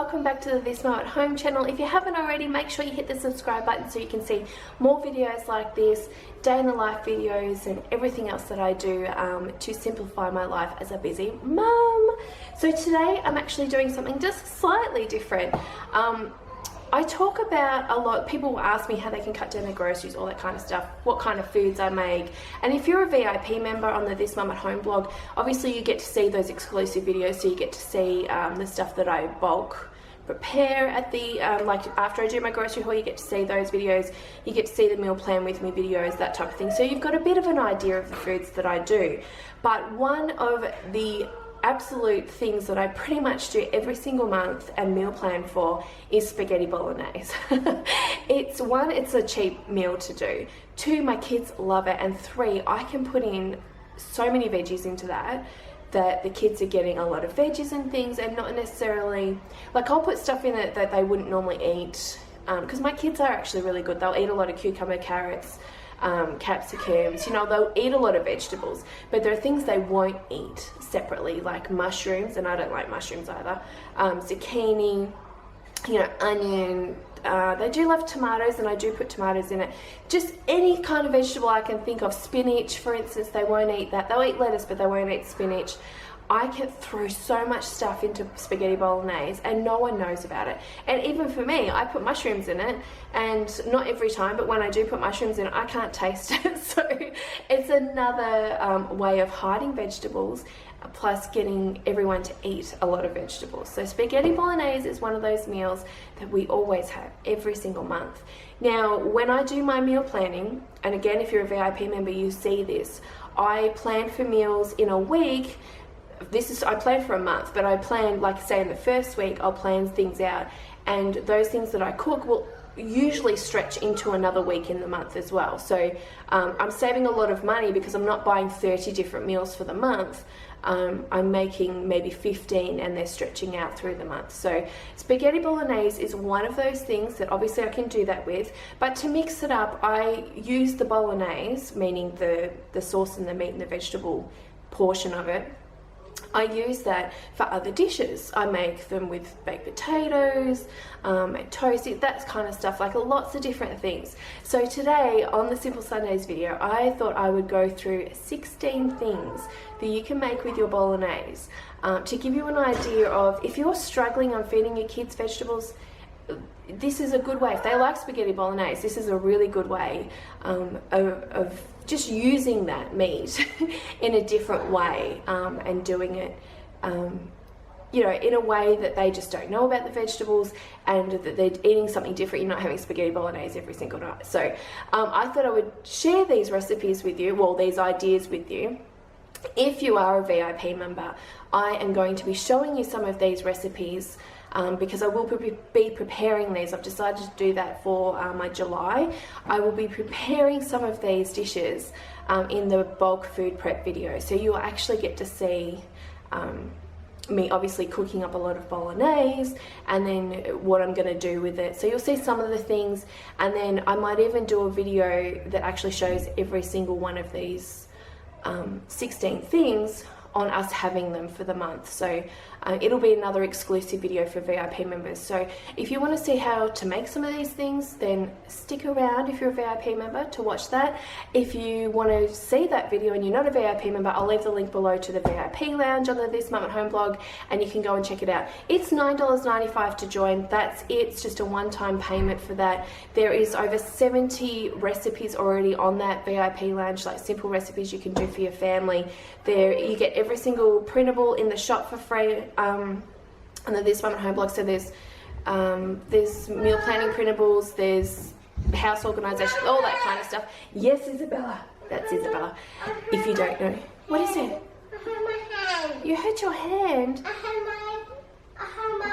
welcome back to the This Mum at Home channel. If you haven't already, make sure you hit the subscribe button so you can see more videos like this, day in the life videos and everything else that I do to simplify my life as a busy mum. So today I'm actually doing something just slightly different. I talk about a lot, people will ask me how they can cut down their groceries, all that kind of stuff, what kind of foods I make. And if you're a VIP member on the This Mum at Home blog, obviously you get to see those exclusive videos, so you get to see the stuff that I bulk prepare at the, like after I do my grocery haul, you get to see those videos, you get to see the meal plan with me videos, that type of thing. So you've got a bit of an idea of the foods that I do. But one of the absolute things that I pretty much do every single month and meal plan for is spaghetti bolognese. It's a cheap meal to do. 2, my kids love it, and 3, I can put in so many veggies into that the kids are getting a lot of veggies and things, and not necessarily, like I'll put stuff in it that they wouldn't normally eat, because my kids are actually really good. They'll eat a lot of cucumber, carrots, capsicums, you know, they'll eat a lot of vegetables, but there are things they won't eat separately, like mushrooms, and I don't like mushrooms either, zucchini, you know, onion, they do love tomatoes, and I do put tomatoes in it. Just any kind of vegetable I can think of. Spinach, for instance, they won't eat that. They'll eat lettuce, but they won't eat spinach. I can throw so much stuff into spaghetti bolognese and no one knows about it. And even for me, I put mushrooms in it, and not every time, but when I do put mushrooms in it, I can't taste it. So it's another way of hiding vegetables, plus getting everyone to eat a lot of vegetables. So spaghetti bolognese is one of those meals that we always have every single month. Now, when I do my meal planning, and again, if you're a VIP member, you see this, I plan for meals in a week. I plan for a month, but I plan, like say in the first week, I'll plan things out, and those things that I cook will usually stretch into another week in the month as well. So I'm saving a lot of money because I'm not buying 30 different meals for the month. I'm making maybe 15 and they're stretching out through the month. So spaghetti bolognese is one of those things that obviously I can do that with, but to mix it up, I use the bolognese, meaning the sauce and the meat and the vegetable portion of it. I use that for other dishes. I make them with baked potatoes, and toasty, that kind of stuff, like lots of different things. So today on the Simple Sundays video, I thought I would go through 16 things that you can make with your bolognese to give you an idea of, if you're struggling on feeding your kids vegetables, this is a good way. If they like spaghetti bolognese, this is a really good way of just using that meat in a different way, and doing it you know, in a way that they just don't know about the vegetables, and that they're eating something different. You're not having spaghetti bolognese every single night. So I thought I would share these recipes with you, well, these ideas with you. If you are a VIP member, I am going to be showing you some of these recipes because I will be preparing these. I've decided to do that for my July. I will be preparing some of these dishes in the bulk food prep video. So you'll actually get to see me obviously cooking up a lot of bolognese, and then what I'm going to do with it. So you'll see some of the things, and then I might even do a video that actually shows every single one of these 16 things on us having them for the month. So it'll be another exclusive video for VIP members. So if you want to see how to make some of these things, then stick around if you're a VIP member to watch that. If you want to see that video and you're not a VIP member, I'll leave the link below to the VIP lounge on the This Mum at Home blog, and you can go and check it out. It's $9.95 to join. That's it. It's just a one-time payment for that. There is over 70 recipes already on that VIP lounge, like simple recipes you can do for your family. There you get every single printable in the shop for free on the This Mum at Home blog. So there's meal planning printables, there's house organisation, all that kind of stuff. Yes, Isabella. That's Isabella. If you don't know. What is it? I hurt my hand. You hurt your hand? I hurt my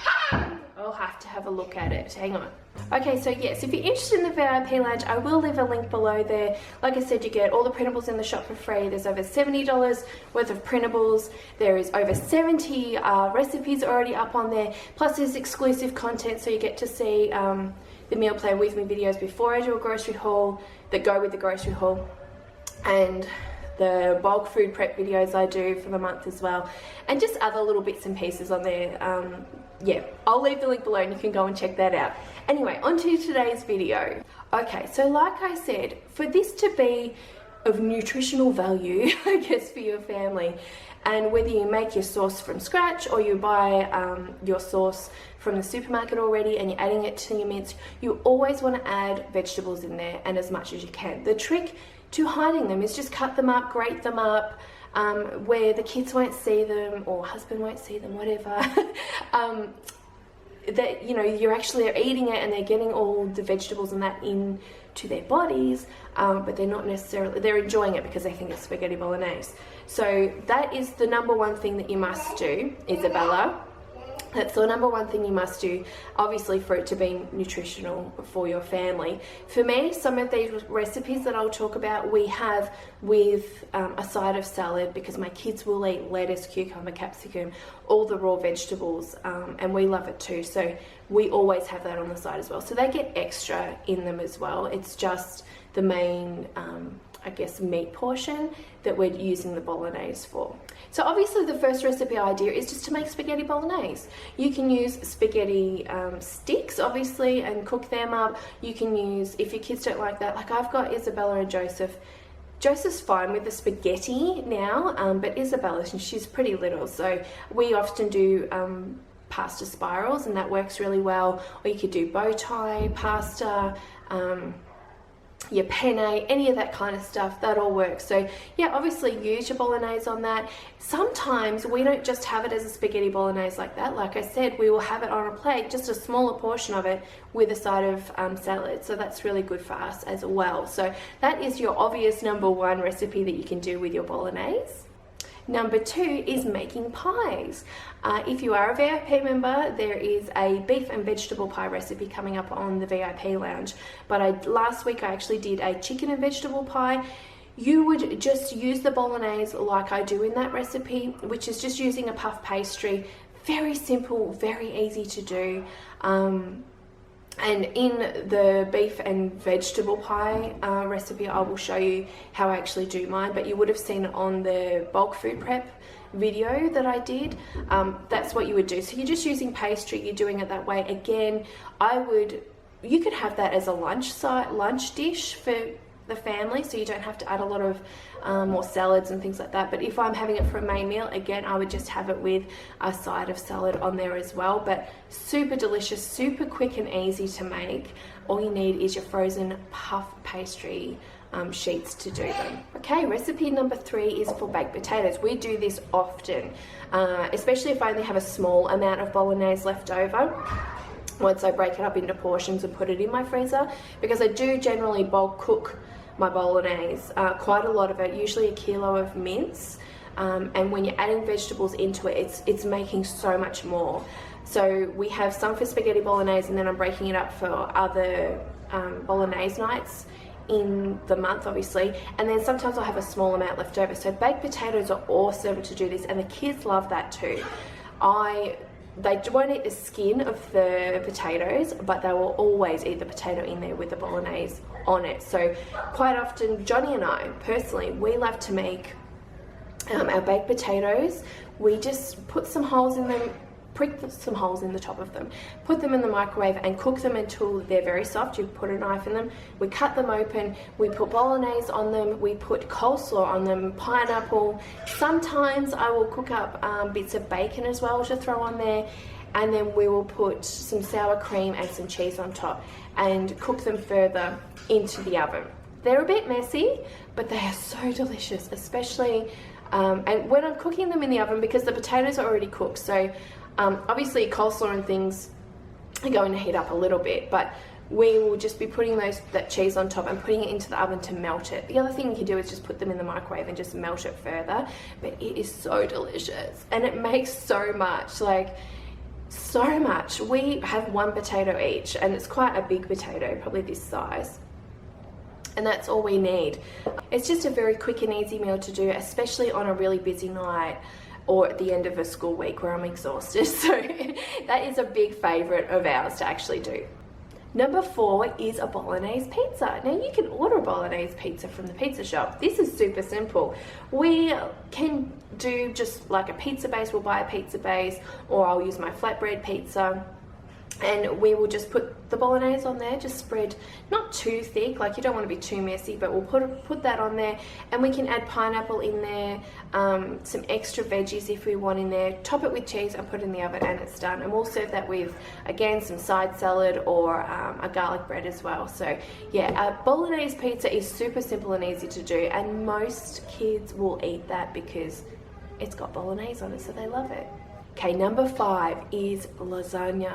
hand. I'll have to have a look at it. Hang on. Okay, so yes, if you're interested in the VIP lounge, I will leave a link below there. Like I said, you get all the printables in the shop for free. There's over $70 worth of printables. There is over 70 recipes already up on there. Plus there's exclusive content, so you get to see the meal plan with me videos before I do a grocery haul that go with the grocery haul. And the bulk food prep videos I do for the month as well, and just other little bits and pieces on there. Yeah, I'll leave the link below and you can go and check that out. Anyway, on to today's video. Okay, so like I said, for this to be of nutritional value, I guess, for your family, and whether you make your sauce from scratch or you buy your sauce from the supermarket already and you're adding it to your mince, you always want to add vegetables in there, and as much as you can. The trick to hiding them is just cut them up, grate them up, where the kids won't see them or husband won't see them, whatever. That, you know, you're actually eating it and they're getting all the vegetables and that into their bodies, but they're not necessarily, they're enjoying it because they think it's spaghetti bolognese. So that is the number one thing that you must do, Isabella. That's the number one thing you must do, obviously, for it to be nutritional for your family. For me, some of these recipes that I'll talk about, we have with a side of salad, because my kids will eat lettuce, cucumber, capsicum, all the raw vegetables, and we love it too. So we always have that on the side as well. So they get extra in them as well. It's just the main I guess, meat portion that we're using the bolognese for. So obviously the first recipe idea is just to make spaghetti bolognese. You can use spaghetti sticks, obviously, and cook them up. You can use, if your kids don't like that, like I've got Isabella and Joseph. Joseph's fine with the spaghetti now, but Isabella, she's pretty little, so we often do pasta spirals, and that works really well. Or you could do bow tie pasta, your penne, any of that kind of stuff, that all works. So yeah, obviously use your bolognese on that. Sometimes we don't just have it as a spaghetti bolognese like that. Like I said, we will have it on a plate, just a smaller portion of it with a side of salad. So that's really good for us as well. So that is your obvious number one recipe that you can do with your bolognese. Number two is making pies. If you are a VIP member, there is a beef and vegetable pie recipe coming up on the VIP lounge. But last week I actually did a chicken and vegetable pie. You would just use the bolognese like I do in that recipe, which is just using a puff pastry. Very simple, very easy to do. And in the beef and vegetable pie recipe, I will show you how I actually do mine, but you would have seen it on the bulk food prep video that I did. That's what you would do. So you're just using pastry, you're doing it that way. Again, you could have that as a lunch dish for the family, so you don't have to add a lot of more salads and things like that. But if I'm having it for a main meal, again, I would just have it with a side of salad on there as well. But super delicious, super quick and easy to make. All you need is your frozen puff pastry sheets to do them. Okay, recipe number three is for baked potatoes. We do this often, especially if I only have a small amount of bolognese left over. Once I break it up into portions and put it in my freezer, because I do generally bulk cook my bolognese, quite a lot of it, usually a kilo of mince, and when you're adding vegetables into it, it's making so much more. So we have some for spaghetti bolognese, and then I'm breaking it up for other bolognese nights in the month, obviously, and then sometimes I'll have a small amount left over. So baked potatoes are awesome to do this, and the kids love that too. They won't eat the skin of the potatoes, but they will always eat the potato in there with the bolognese on it. So quite often, Johnny and I, personally, we love to make our baked potatoes. We just put some holes in them, prick some holes in the top of them, put them in the microwave and cook them until they're very soft. You put a knife in them, we cut them open, we put bolognese on them, we put coleslaw on them, pineapple. Sometimes I will cook up bits of bacon as well to throw on there, and then we will put some sour cream and some cheese on top and cook them further into the oven. They're a bit messy, but they are so delicious, especially and when I'm cooking them in the oven, because the potatoes are already cooked. So obviously coleslaw and things are going to heat up a little bit, but we will just be putting that cheese on top and putting it into the oven to melt it. The other thing you can do is just put them in the microwave and just melt it further, but it is so delicious and it makes so much, like so much. We have one potato each, and it's quite a big potato, probably this size, and that's all we need. It's just a very quick and easy meal to do, especially on a really busy night or at the end of a school week where I'm exhausted. So that is a big favorite of ours to actually do. Number 4 is a Bolognese pizza. Now you can order a Bolognese pizza from the pizza shop. This is super simple. We can do just like a pizza base. We'll buy a pizza base, or I'll use my flatbread pizza. And we will just put the bolognese on there, just spread not too thick, like you don't want to be too messy, but we'll put that on there, and we can add pineapple in there, some extra veggies if we want in there, top it with cheese and put it in the oven, and it's done. And we'll serve that with, again, some side salad or a garlic bread as well. So yeah, a bolognese pizza is super simple and easy to do, and most kids will eat that because it's got bolognese on it, so they love it. Okay, number 5 is lasagna.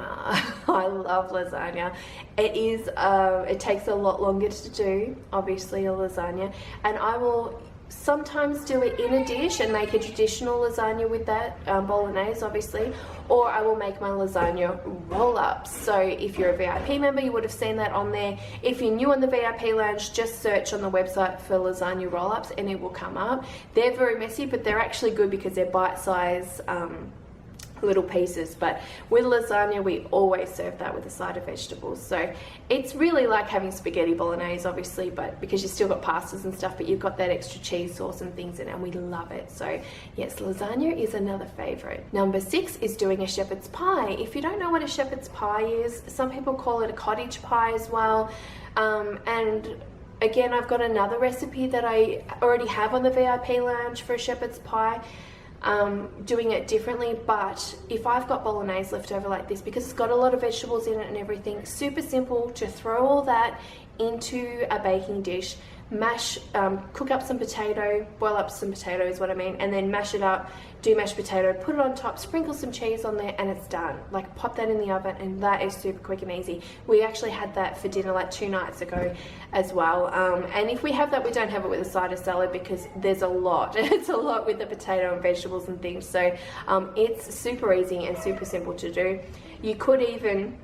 I love lasagna. It takes a lot longer to do, obviously, a lasagna, and I will sometimes do it in a dish and make a traditional lasagna with that, bolognese obviously, or I will make my lasagna roll-ups. So if you're a VIP member, you would have seen that on there. If you're new on the VIP lounge, just search on the website for lasagna roll-ups and it will come up. They're very messy, but they're actually good because they're bite-sized little pieces. But with lasagna, we always serve that with a side of vegetables. So it's really like having spaghetti bolognese, obviously, but because you've still got pastas and stuff, but you've got that extra cheese sauce and things in it, and we love it. So yes, lasagna is another favorite. Number 6 is doing a shepherd's pie. If you don't know what a shepherd's pie is, some people call it a cottage pie as well. And again, I've got another recipe that I already have on the VIP lounge for a shepherd's pie. Doing it differently, but if I've got bolognese left over like this, because it's got a lot of vegetables in it and everything, super simple to throw all that into a baking dish, cook up some potato, boil up some potato is what I mean, and then mash it up, do mashed potato, put it on top, sprinkle some cheese on there, and it's done. Like, pop that in the oven, and that is super quick and easy. We actually had that for dinner like 2 nights ago as well, and if we have that, we don't have it with a side of salad because there's a lot. It's a lot with the potato and vegetables and things, so it's super easy and super simple to do. You could even,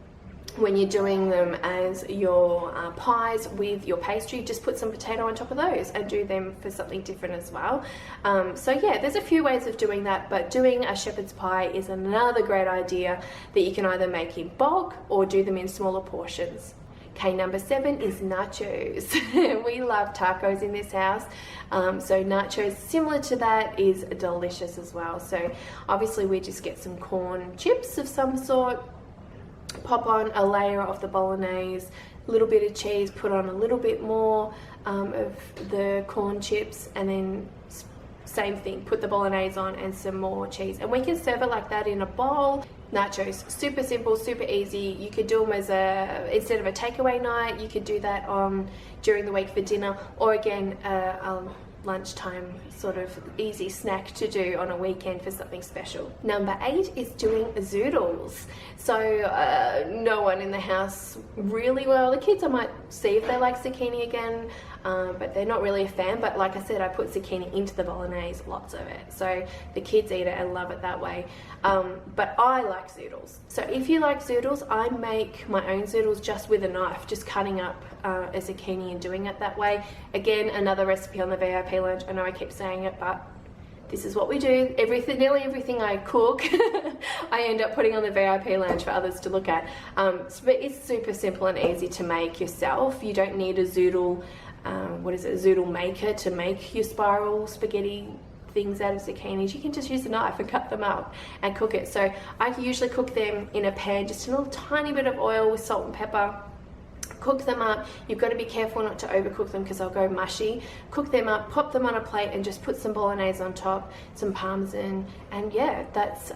when you're doing them as your pies with your pastry, just put some potato on top of those and do them for something different as well. So yeah, there's a few ways of doing that, but doing a shepherd's pie is another great idea that you can either make in bulk or do them in smaller portions. Okay, number 7 is nachos. We love tacos in this house, so nachos, similar to that, is delicious as well. So obviously we just get some corn chips of some sort, pop on a layer of the bolognese, a little bit of cheese, put on a little bit more of the corn chips, and then same thing, put the bolognese on and some more cheese, and we can serve it like that in a bowl. Nachos, super simple, super easy. You could do them as instead of a takeaway night, you could do that during the week for dinner, or again lunchtime sort of easy snack to do on a weekend for something special. Number 8 is doing zoodles. So no one in the house really, well, the kids I might see if they like zucchini again, but they're not really a fan. But like I said, I put zucchini into the bolognese, lots of it, so the kids eat it and love it that way. But I like zoodles, so if you like zoodles, I make my own zoodles just with a knife, just cutting up a zucchini and doing it that way. Again, another recipe on the VIP lounge. I know I keep saying it, but this is what we do. Nearly everything I cook I end up putting on the VIP lounge for others to look at. But it's super simple and easy to make yourself. You don't need a zoodle zoodle maker to make your spiral spaghetti things out of zucchinis. You can just use a knife and cut them up and cook it. So I usually cook them in a pan, just a little tiny bit of oil with salt and pepper. Cook them up. You've got to be careful not to overcook them because they'll go mushy. Cook them up, pop them on a plate, and just put some bolognese on top, some parmesan, and yeah, that's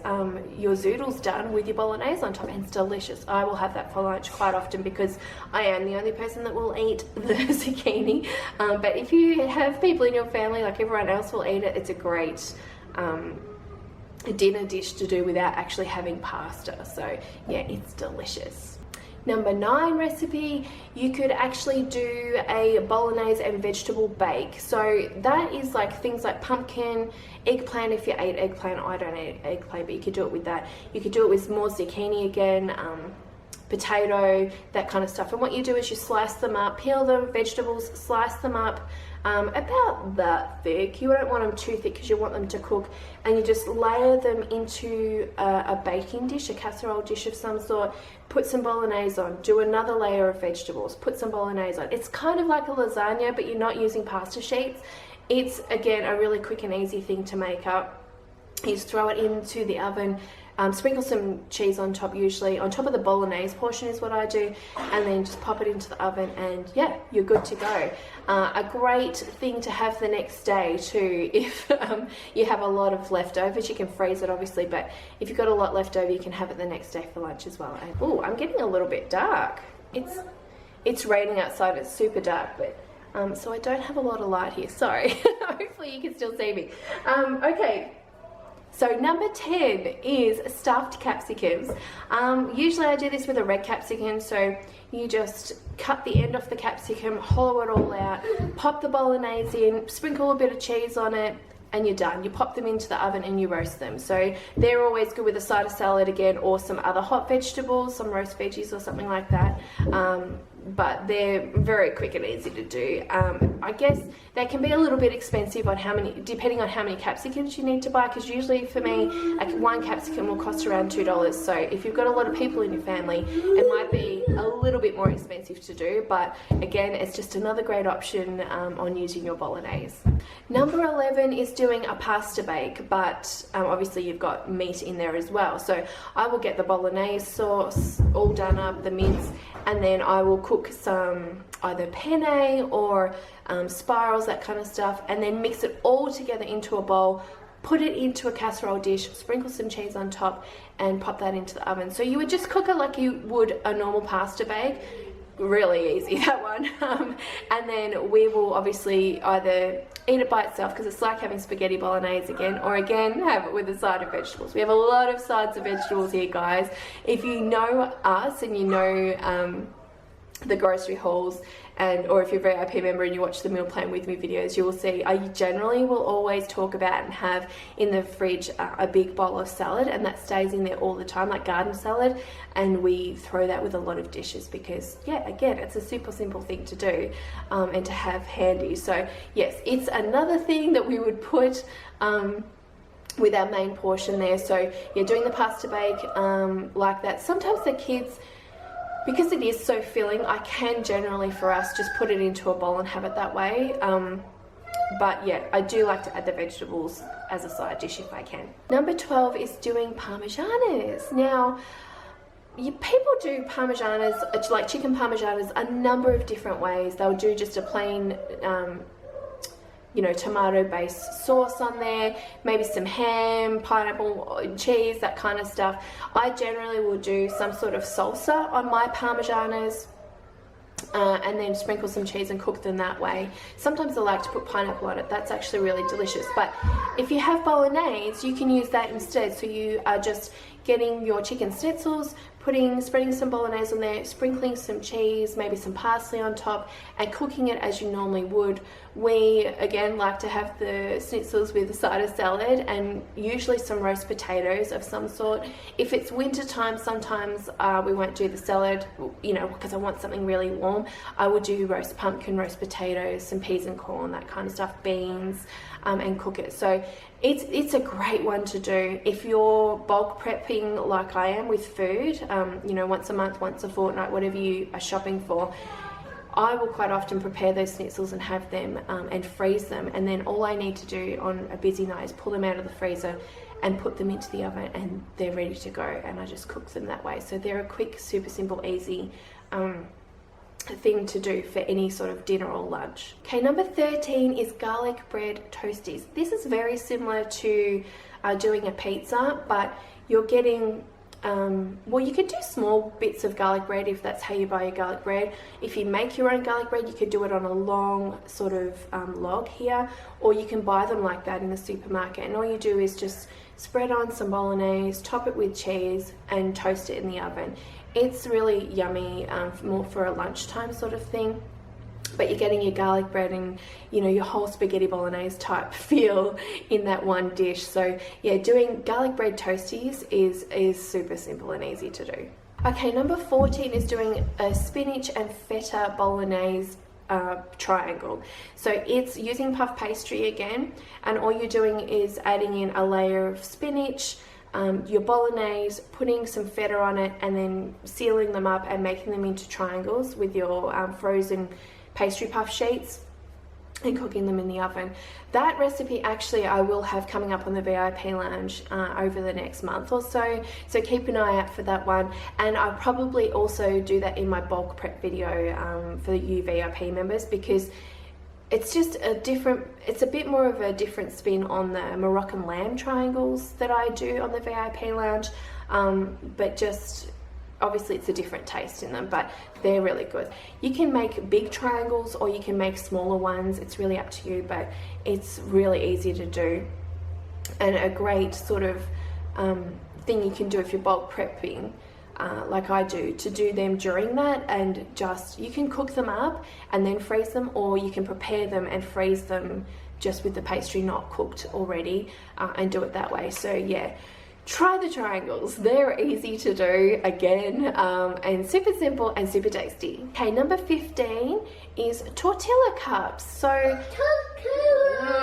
your zoodles done with your bolognese on top, and it's delicious. I will have that for lunch quite often because I am the only person that will eat the zucchini, but if you have people in your family, like everyone else will eat it, it's a great dinner dish to do without actually having pasta. So yeah, it's delicious. Number 9 recipe, you could actually do a bolognese and vegetable bake. So that is like things like pumpkin, eggplant. If you ate eggplant, I don't eat eggplant, but you could do it with that. You could do it with more zucchini again, potato, that kind of stuff. And what you do is you slice them up, peel the vegetables, slice them up, about that thick. You don't want them too thick because you want them to cook, and you just layer them into a baking dish, a casserole dish of some sort. Put some bolognese on, do another layer of vegetables, put some bolognese on. It's kind of like a lasagna, but you're not using pasta sheets. It's, again, a really quick and easy thing to make up. You just throw it into the oven, sprinkle some cheese on top, usually on top of the bolognese portion is what I do, and then just pop it into the oven, and yeah, you're good to go. A great thing to have the next day too, if you have a lot of leftovers. You can freeze it obviously, but if you've got a lot left over, you can have it the next day for lunch as well. And oh, I'm getting a little bit dark. It's raining outside, it's super dark, but so I don't have a lot of light here, sorry. Hopefully you can still see me. Okay. So number 10 is stuffed capsicums. Usually I do this with a red capsicum, so you just cut the end off the capsicum, hollow it all out, pop the bolognese in, sprinkle a bit of cheese on it, and you're done. You pop them into the oven and you roast them. So they're always good with a side of salad again, or some other hot vegetables, some roast veggies or something like that. But they're very quick and easy to do. I guess they can be a little bit expensive on depending on how many capsicums you need to buy, because usually for me, one capsicum will cost around $2. So if you've got a lot of people in your family, it might be a little bit more expensive to do, but again, it's just another great option on using your bolognese. Number 11 is doing a pasta bake, but obviously you've got meat in there as well. So I will get the bolognese sauce all done up, the mince, and then I will cook some either penne or spirals, that kind of stuff, and then mix it all together into a bowl, put it into a casserole dish, sprinkle some cheese on top, and pop that into the oven. So you would just cook it like you would a normal pasta bake. Really easy, that one. And then we will obviously either eat it by itself, because it's like having spaghetti bolognese again, or again have it with a side of vegetables. We have a lot of sides of vegetables here, guys. If you know us and you know the grocery hauls, or if you're a VIP member and you watch the meal plan with me videos, you will see I generally will always talk about and have in the fridge a big bowl of salad, and that stays in there all the time, like garden salad, and we throw that with a lot of dishes because, yeah, again, it's a super simple thing to do and to have handy. So yes, it's another thing that we would put with our main portion there. So you're doing the pasta bake like that. Sometimes the kids, because it is so filling, I can generally, for us, just put it into a bowl and have it that way. But yeah, I do like to add the vegetables as a side dish if I can. Number 12 is doing parmigianas. Now, people do parmigianas, like chicken parmigianas, a number of different ways. They'll do just a plain tomato-based sauce on there, maybe some ham, pineapple, cheese, that kind of stuff. I generally will do some sort of salsa on my parmigianas, and then sprinkle some cheese and cook them that way. Sometimes I like to put pineapple on it. That's actually really delicious. But if you have bolognese, you can use that instead. So you are just getting your chicken schnitzels, spreading some bolognese on there, sprinkling some cheese, maybe some parsley on top, and cooking it as you normally would. We, again, like to have the schnitzels with a side of salad and usually some roast potatoes of some sort. If it's winter time, sometimes we won't do the salad, because I want something really warm. I would do roast pumpkin, roast potatoes, some peas and corn, that kind of stuff, beans, and cook it. So it's a great one to do if you're bulk prepping like I am with food, once a month, once a fortnight, whatever you are shopping for. I will quite often prepare those schnitzels and have them and freeze them, and then all I need to do on a busy night is pull them out of the freezer and put them into the oven, and they're ready to go, and I just cook them that way. So they're a quick, super simple, easy thing to do for any sort of dinner or lunch. Okay, number 13 is garlic bread toasties. This is very similar to doing a pizza, but you're getting you could do small bits of garlic bread if that's how you buy your garlic bread. If you make your own garlic bread, you could do it on a long sort of log here, or you can buy them like that in the supermarket, and all you do is just spread on some bolognese, top it with cheese, and toast it in the oven. It's really yummy, more for a lunchtime sort of thing. But you're getting your garlic bread and your whole spaghetti bolognese type feel in that one dish. So yeah, doing garlic bread toasties is super simple and easy to do. Okay, number 14 is doing a spinach and feta bolognese triangle. So it's using puff pastry again, and all you're doing is adding in a layer of spinach, your bolognese, putting some feta on it, and then sealing them up and making them into triangles with your frozen pastry puff sheets and cooking them in the oven. That recipe actually I will have coming up on the VIP lounge over the next month or so, so keep an eye out for that one. And I'll probably also do that in my bulk prep video for you VIP members, because it's just it's a bit more of a different spin on the Moroccan lamb triangles that I do on the VIP lounge, but just obviously it's a different taste in them, but they're really good. You can make big triangles or you can make smaller ones, it's really up to you, but it's really easy to do and a great sort of thing you can do if you're bulk prepping like I do, to do them during that, and just you can cook them up and then freeze them, or you can prepare them and freeze them just with the pastry not cooked already and do it that way. So yeah, try the triangles, they're easy to do again, and super simple and super tasty. Okay, number 15 is tortilla cups. So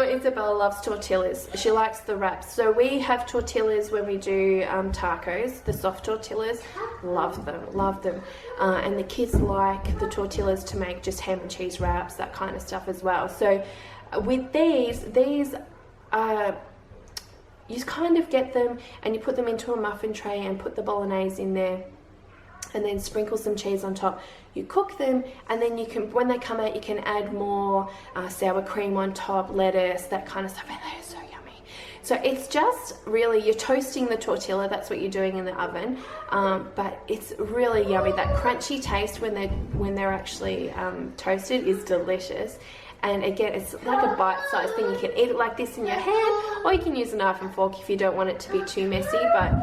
Isabella loves tortillas, she likes the wraps. So we have tortillas when we do tacos, the soft tortillas, love them, and the kids like the tortillas to make just ham and cheese wraps, that kind of stuff as well. So with these you kind of get them and you put them into a muffin tray and put the bolognese in there and then sprinkle some cheese on top. You cook them, and then you can, when they come out, you can add more sour cream on top, lettuce, that kind of stuff, and they're so yummy. So it's just really, you're toasting the tortilla, that's what you're doing in the oven, but it's really yummy. That crunchy taste when they're actually toasted is delicious. And again, it's like a bite-sized thing. You can eat it like this in your hand, or you can use a knife and fork if you don't want it to be too messy. But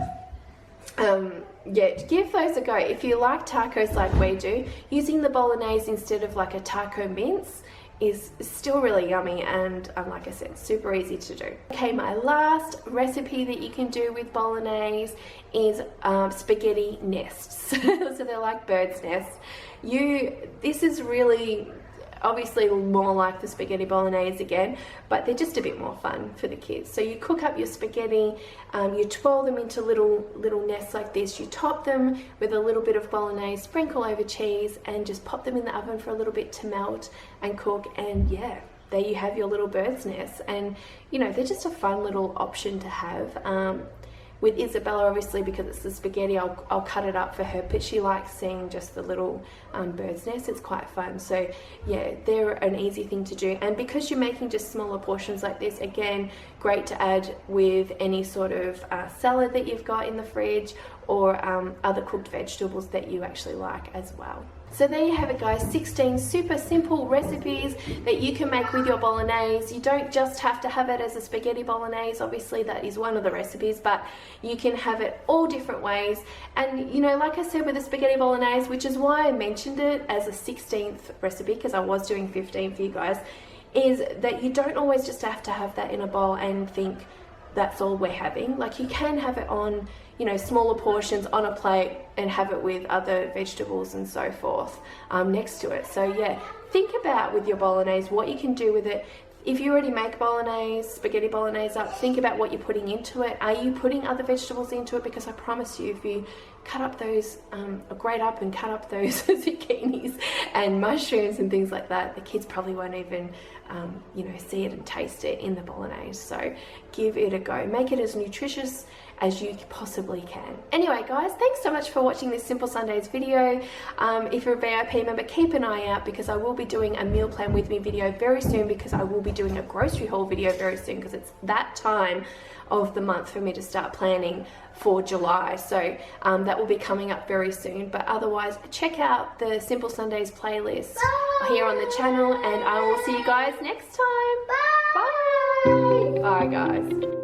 yeah, give those a go. If you like tacos like we do, using the bolognese instead of like a taco mince is still really yummy, and like I said, super easy to do. Okay, my last recipe that you can do with bolognese is spaghetti nests. So they're like birds' nests. This is really obviously more like the spaghetti bolognese again, but they're just a bit more fun for the kids. So you cook up your spaghetti, you twirl them into little nests like this, you top them with a little bit of bolognese, sprinkle over cheese, and just pop them in the oven for a little bit to melt and cook, and yeah, there you have your little bird's nest. And you know, they're just a fun little option to have. With Isabella, obviously, because it's the spaghetti, I'll cut it up for her, but she likes seeing just the little bird's nest. It's quite fun. So yeah, they're an easy thing to do. And because you're making just smaller portions like this, again, great to add with any sort of salad that you've got in the fridge, or other cooked vegetables that you actually like as well. So there you have it, guys, 16 super simple recipes that you can make with your bolognese. You don't just have to have it as a spaghetti bolognese, obviously that is one of the recipes, but you can have it all different ways. And you know, like I said with the spaghetti bolognese, which is why I mentioned it as a 16th recipe, because I was doing 15 for you guys, is that you don't always just have to have that in a bowl and think that's all we're having. Like, you can have it on, you know, smaller portions on a plate and have it with other vegetables and so forth next to it. So yeah, think about with your bolognese what you can do with it. If you already make bolognese, spaghetti bolognese up, think about what you're putting into it. Are you putting other vegetables into it? Because I promise you, if you cut up those, grate up and cut up those zucchinis and mushrooms and things like that, the kids probably won't even, you know, see it and taste it in the bolognese. So give it a go. Make it as nutritious as you possibly can. Anyway, guys, thanks so much for watching this Simple Sundays video. If you're a VIP member, keep an eye out, because I will be doing a meal plan with me video very soon, because I will be doing a grocery haul video very soon, because it's that time of the month for me to start planning for July. So that will be coming up very soon. But otherwise, check out the Simple Sundays playlist here on the channel, and I will see you guys next time. Bye. Bye, guys.